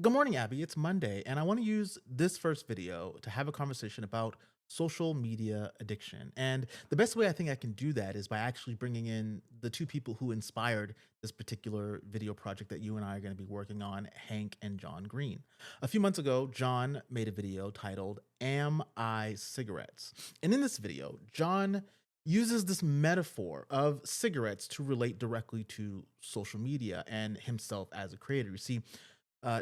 Good morning, Abby. It's Monday, and I want to use this first video to have a conversation about social media addiction. And the best way I think I can do that is by actually bringing in the two people who inspired this particular video project that you and I are going to be working on, Hank and John Green. A few months ago, John made a video titled Am I Cigarettes? And in this video, John uses this metaphor of cigarettes to relate directly to social media and himself as a creator. You see,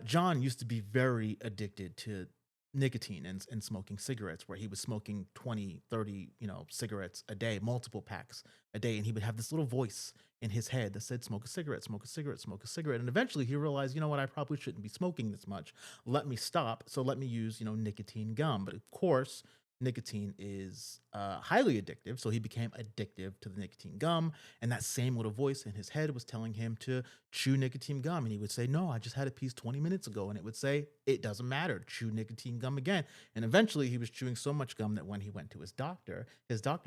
John used to be very addicted to nicotine and smoking cigarettes, where he was smoking 20, 30, cigarettes a day, multiple packs a day. And he would have this little voice in his head that said, smoke a cigarette, smoke a cigarette, smoke a cigarette. And eventually he realized, you know what, I probably shouldn't be smoking this much. Let me stop. So let me use, nicotine gum. But of course, nicotine is highly addictive. So he became addictive to the nicotine gum. And that same little voice in his head was telling him to chew nicotine gum. And he would say, no, I just had a piece 20 minutes ago. And it would say, it doesn't matter, chew nicotine gum again. And eventually he was chewing so much gum that when he went to his doctor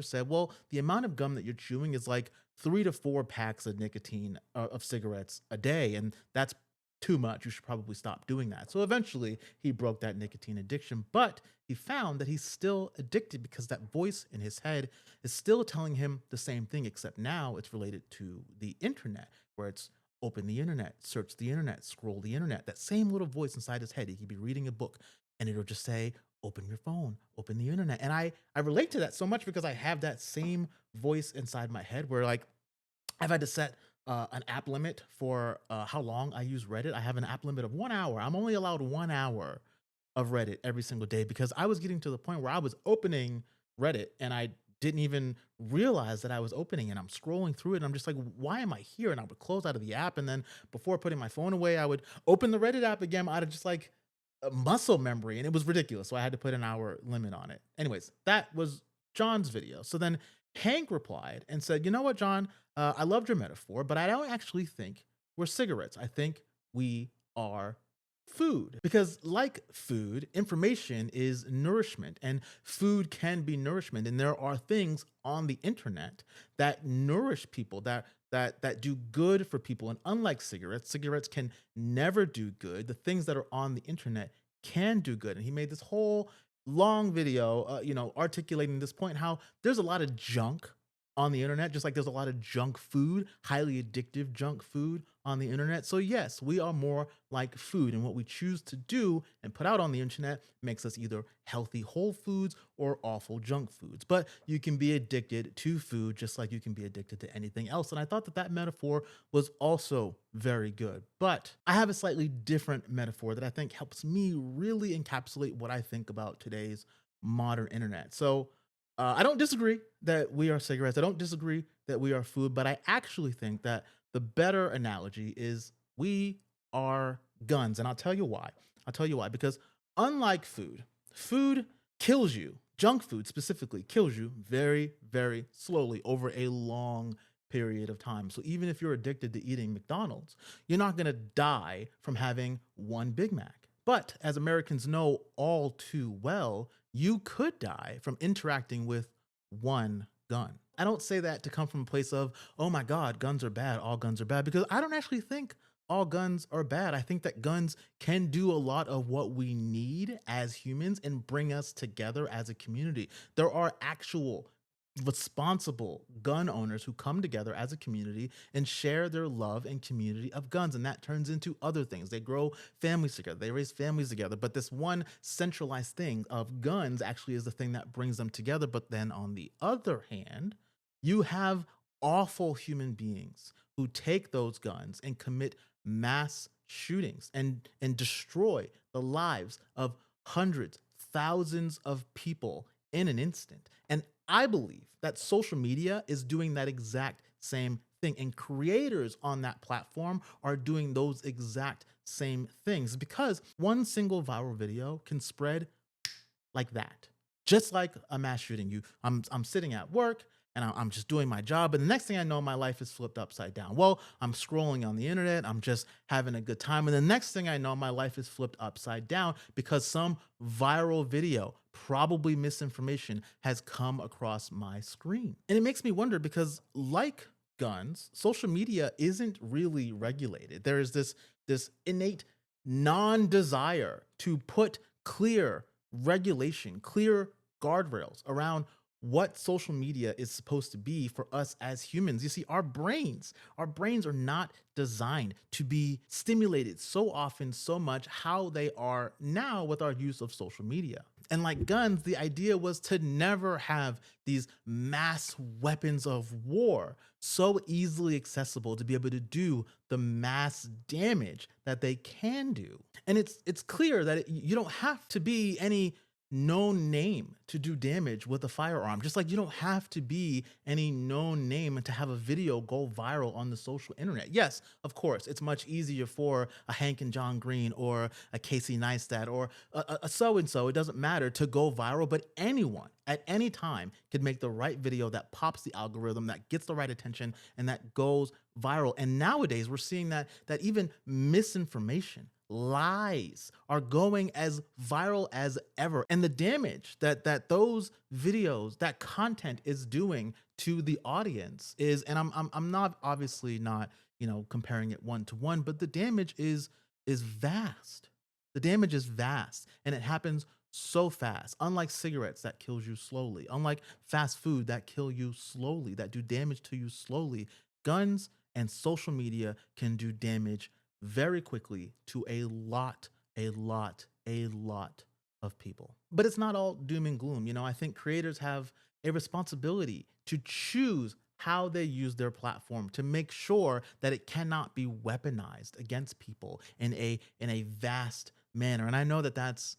said, well, the amount of gum that you're chewing is like 3 to 4 packs of nicotine of cigarettes a day. And that's too much. You should probably stop doing that. So eventually he broke that nicotine addiction, but he found that he's still addicted because that voice in his head is still telling him the same thing, except now it's related to the internet, where it's open the internet, search the internet, scroll the internet. That same little voice inside his head, he could be reading a book and it'll just say, open your phone, open the internet. And I relate to that so much because I have that same voice inside my head where like I've had to set an app limit for how long I use Reddit. I have an app limit of 1 hour. I'm only allowed 1 hour of Reddit every single day because I was getting to the point where I was opening Reddit and I didn't even realize that I was opening and I'm scrolling through it and I'm just like, why am I here? And I would close out of the app and then before putting my phone away, I would open the Reddit app again out of just like a muscle memory and it was ridiculous. So I had to put an hour limit on it. Anyways, that was John's video. So then Hank replied and said, you know what, John, I loved your metaphor, but I don't actually think we're cigarettes. I think we are food. Because, like food, information is nourishment, and food can be nourishment. And there are things on the internet that nourish people, that do good for people. And unlike cigarettes, cigarettes can never do good. The things that are on the internet can do good. And he made this whole long video, articulating this point how there's a lot of junk on the internet, just like there's a lot of junk food, highly addictive junk food on the internet. So, yes, we are more like food, and what we choose to do and put out on the internet makes us either healthy whole foods or awful junk foods. But you can be addicted to food just like you can be addicted to anything else. And I thought that that metaphor was also very good. But I have a slightly different metaphor that I think helps me really encapsulate what I think about today's modern internet. So, I don't disagree that we are cigarettes. I don't disagree that we are food, but I actually think that the better analogy is we are guns. And I'll tell you why. I'll tell you why. Because unlike food, food kills you. Junk food specifically kills you very, very slowly over a long period of time. So even if you're addicted to eating McDonald's, you're not going to die from having one Big Mac. But as Americans know all too well, you could die from interacting with one gun. I don't say that to come from a place of, oh my God, guns are bad, all guns are bad, because I don't actually think all guns are bad. I think that guns can do a lot of what we need as humans and bring us together as a community. There are actual responsible gun owners who come together as a community and share their love and community of guns, and that turns into other things. They grow families together, they raise families together, but this one centralized thing of guns actually is the thing that brings them together. But then on the other hand, you have awful human beings who take those guns and commit mass shootings and destroy the lives of hundreds, thousands of people in an instant. And I believe that social media is doing that exact same thing. And creators on that platform are doing those exact same things because one single viral video can spread like that. Just like a mass shooting. I'm sitting at work and I'm just doing my job, and the next thing I know, my life is flipped upside down. Well, I'm scrolling on the internet, I'm just having a good time, and the next thing I know, my life is flipped upside down because some viral video, probably misinformation, has come across my screen. And it makes me wonder because, like guns, social media isn't really regulated. There is this innate non-desire to put clear regulation, clear guardrails around what social media is supposed to be for us as humans. You see, our brains are not designed to be stimulated so often, so much how they are now with our use of social media. And like guns, the idea was to never have these mass weapons of war so easily accessible to be able to do the mass damage that they can do. And it's clear that you don't have to be any known name to do damage with a firearm. Just like you don't have to be any known name to have a video go viral on the social internet. Yes, of course, it's much easier for a Hank and John Green or a Casey Neistat or a so and so. It doesn't matter to go viral, but anyone at any time could make the right video that pops the algorithm, that gets the right attention, and that goes viral. And nowadays, we're seeing that even misinformation, lies are going as viral as ever, and the damage that those videos, that content is doing to the audience is, and I'm not, obviously not, comparing it one to one, but the damage is vast. The damage is vast, and it happens so fast. Unlike cigarettes that kills you slowly, unlike fast food that kill you slowly, that do damage to you slowly, guns and social media can do damage very quickly to a lot of people. But it's not all doom and gloom. I think creators have a responsibility to choose how they use their platform to make sure that it cannot be weaponized against people in a vast manner. And I know that that's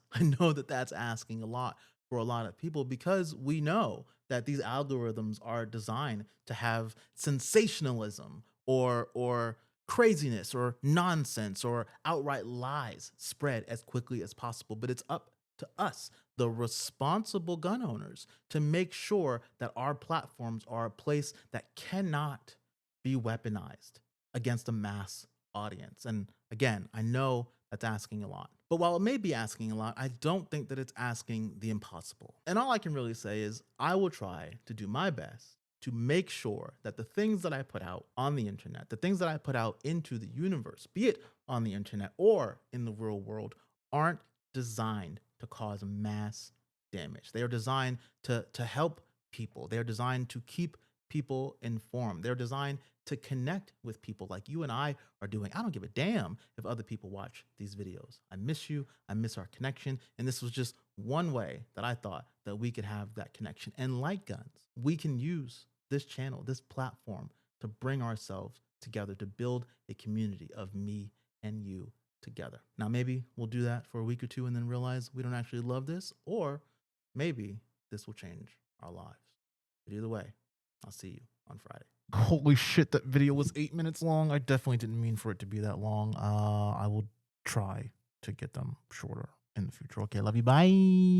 asking a lot for a lot of people, because we know that these algorithms are designed to have sensationalism or craziness or nonsense or outright lies spread as quickly as possible. But it's up to us, the responsible gun owners, to make sure that our platforms are a place that cannot be weaponized against a mass audience. And again, I know that's asking a lot. But while it may be asking a lot, I don't think that it's asking the impossible. And all I can really say is I will try to do my best to make sure that the things that I put out on the internet, the things that I put out into the universe, be it on the internet or in the real world, aren't designed to cause mass damage. They are designed to help people. They are designed to keep people informed. They're designed to connect with people like you and I are doing. I don't give a damn if other people watch these videos. I miss you. I miss our connection. And this was just one way that I thought that we could have that connection. And like guns, we can use this channel, this platform, to bring ourselves together, to build a community of me and you together. Now, maybe we'll do that for a week or two and then realize we don't actually love this, or maybe this will change our lives. But either way, I'll see you on Friday. Holy shit, that video was 8 minutes long. I definitely didn't mean for it to be that long. I will try to get them shorter in the future. Okay, love you. Bye.